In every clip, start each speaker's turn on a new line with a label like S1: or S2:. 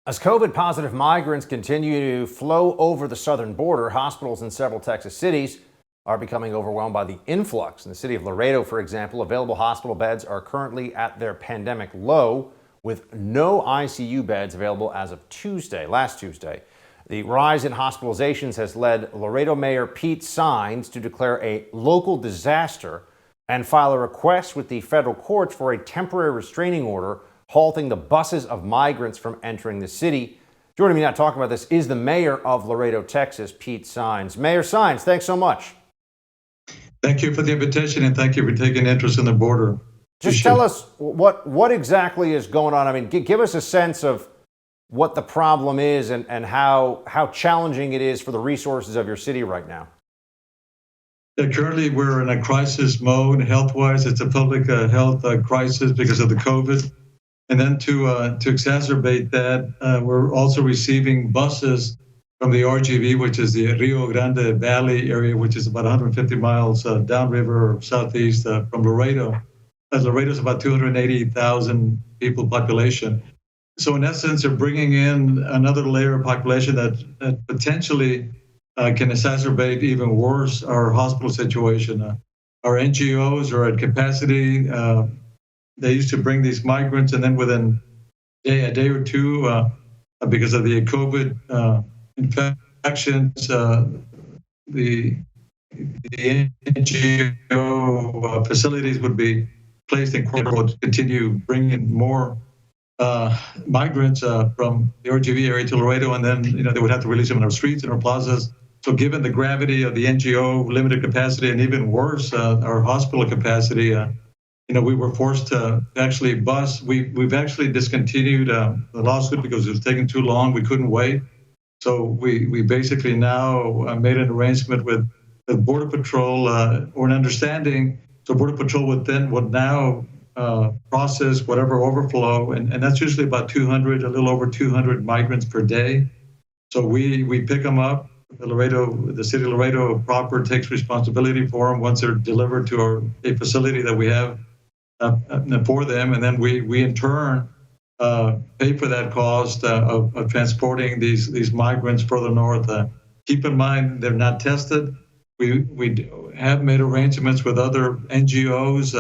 S1: As COVID-positive migrants continue to flow over the southern border, hospitals in several Texas cities are becoming overwhelmed by the influx. In the city of Laredo, for example, available hospital beds are currently at their pandemic low, with no ICU beds available as of last Tuesday. The rise in hospitalizations has led Laredo Mayor Pete Saenz to declare a local disaster and file a request with the federal courts for a temporary restraining order halting the buses of migrants from entering the city. Joining me now to talk about this is the mayor of Laredo, Texas, Pete Saenz. Mayor Saenz, thanks so much.
S2: Thank you for the invitation, and thank you for taking interest in the border.
S1: Just tell us what exactly is going on. I mean, give us a sense of what the problem is and how challenging it is for the resources of your city right now.
S2: Currently, we're in a crisis mode health-wise. It's a public health crisis because of the COVID. And then to exacerbate that, we're also receiving buses from the RGV, which is the Rio Grande Valley area, which is about 150 miles downriver or southeast from Laredo. Laredo is about 280,000 people population. So in essence, they're bringing in another layer of population that potentially can exacerbate even worse our hospital situation. Our NGOs are at capacity. They used to bring these migrants, and then within a day or two, because of the COVID infections, the NGO facilities would be placed in quarantine to continue bringing more migrants from the RGV area to Laredo, and then they would have to release them in our streets and our plazas. So given the gravity of the NGO limited capacity, and even worse, our hospital capacity, we were forced to actually bus. We've actually discontinued the lawsuit because it was taking too long. We couldn't wait. So we basically now made an arrangement with the Border Patrol or an understanding. So Border Patrol would now process whatever overflow, and that's usually about 200, a little over 200 migrants per day. So we pick them up. The city of Laredo proper takes responsibility for them once they're delivered to a facility that we have for them, and then we in turn pay for that cost of transporting these migrants further north. Keep in mind, they're not tested. We have made arrangements with other NGOs,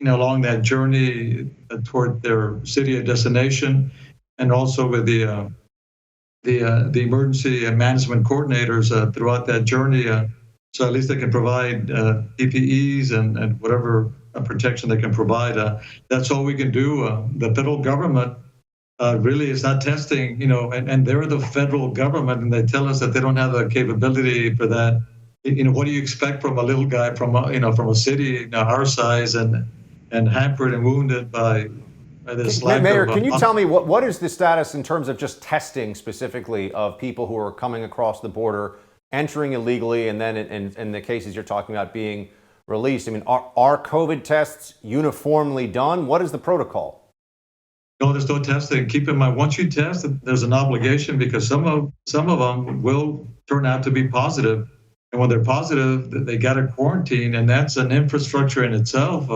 S2: along that journey toward their city of destination, and also with the emergency management coordinators throughout that journey. So at least they can provide PPEs and whatever protection they can provide. That's all we can do. The federal government really is not testing, and they're the federal government, and they tell us that they don't have the capability for that. What do you expect from a little guy from a city our size and hampered and wounded by this lack
S1: Mayor,
S2: of...
S1: can you tell me what is the status in terms of just testing specifically of people who are coming across the border, entering illegally, and then in the cases you're talking about being released? I mean, are COVID tests uniformly done? What is the protocol?
S2: No, there's no testing. Keep in mind, once you test, there's an obligation because some of them will turn out to be positive. And when they're positive, they got to quarantine, and that's an infrastructure in itself.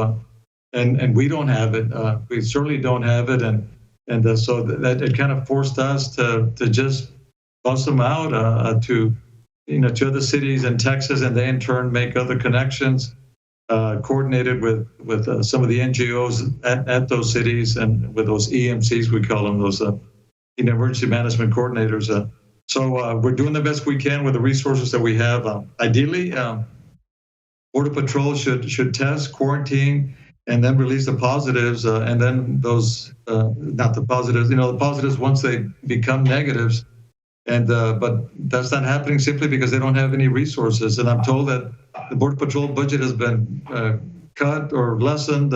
S2: And we don't have it. We certainly don't have it. And so that it kind of forced us to just bust them out to other cities in Texas, and they in turn make other connections, coordinated with some of the NGOs at those cities and with those EMCs, we call them, those emergency management coordinators. So we're doing the best we can with the resources that we have. Ideally, Border Patrol should test, quarantine, and then release the positives, and then those not the positives, the positives once they become negatives. And but that's not happening simply because they don't have any resources. And I'm told that the Border Patrol budget has been cut or lessened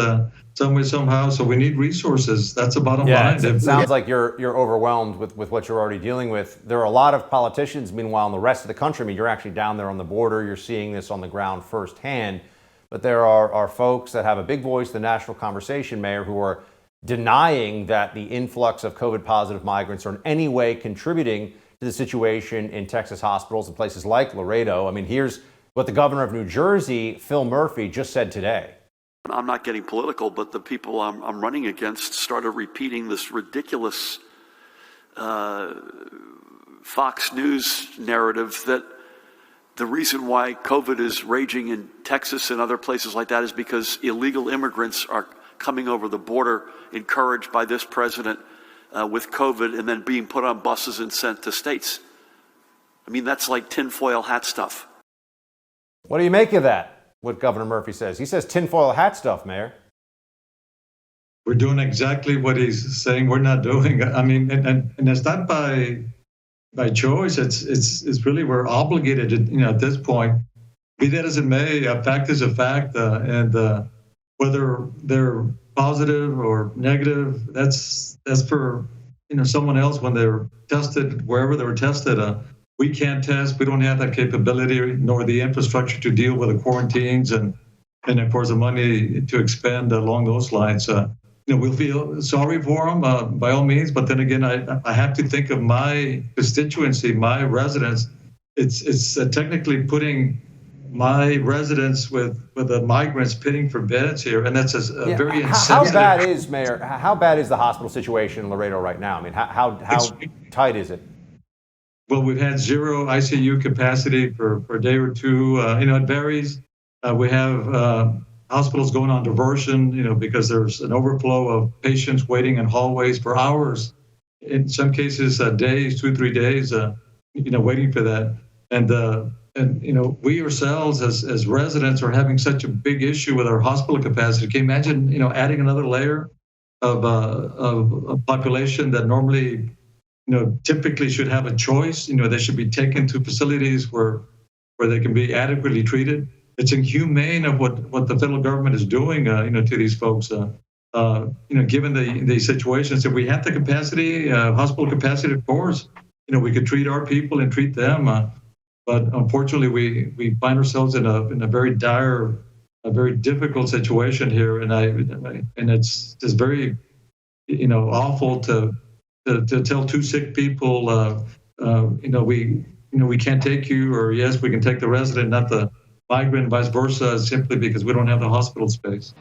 S2: some way, somehow. So we need resources. That's the bottom line.
S1: It sounds like you're overwhelmed with what you're already dealing with. There are a lot of politicians, meanwhile, in the rest of the country. I mean, you're actually down there on the border. You're seeing this on the ground firsthand. But there are folks that have a big voice in the national conversation, Mayor, who are denying that the influx of COVID-positive migrants are in any way contributing to the situation in Texas hospitals and places like Laredo. I mean, here's what the governor of New Jersey, Phil Murphy, just said today.
S3: I'm not getting political, but the people I'm running against started repeating this ridiculous Fox News narrative that the reason why COVID is raging in Texas and other places like that is because illegal immigrants are coming over the border, encouraged by this president with COVID, and then being put on buses and sent to states. I mean, that's like tinfoil hat stuff.
S1: What do you make of that, what Governor Murphy says? He says tinfoil hat stuff, Mayor.
S2: We're doing exactly what he's saying we're not doing. I mean, and it's not by choice. It's really, we're obligated to, at this point, be that as it may, a fact is a fact, and whether they're positive or negative, that's for someone else when they're tested, wherever they were tested. We can't test. We don't have that capability nor the infrastructure to deal with the quarantines and of course the money to expend along those lines. We'll feel sorry for them by all means, but then again, I have to think of my constituency, my residents. It's technically putting my residents with the migrants pitting for beds here, and that's a very insensitive.
S1: How bad is, Mayor? How bad is the hospital situation in Laredo right now? I mean, how tight is it?
S2: Well, we've had 0 ICU capacity for a day or two. It varies. We have hospitals going on diversion, because there's an overflow of patients waiting in hallways for hours. In some cases, days, 2-3 days, waiting for that. And we ourselves as residents are having such a big issue with our hospital capacity. Can you imagine, adding another layer of a population that normally, typically should have a choice? They should be taken to facilities where they can be adequately treated. It's inhumane of what the federal government is doing, to these folks. Given the situations, if we have the capacity, hospital capacity, of course, we could treat our people and treat them. But unfortunately, we find ourselves in a very dire, a very difficult situation here, and it's just very, awful to tell 2 sick people, we can't take you, or yes, we can take the resident, not the migrant, vice versa, simply because we don't have the hospital space.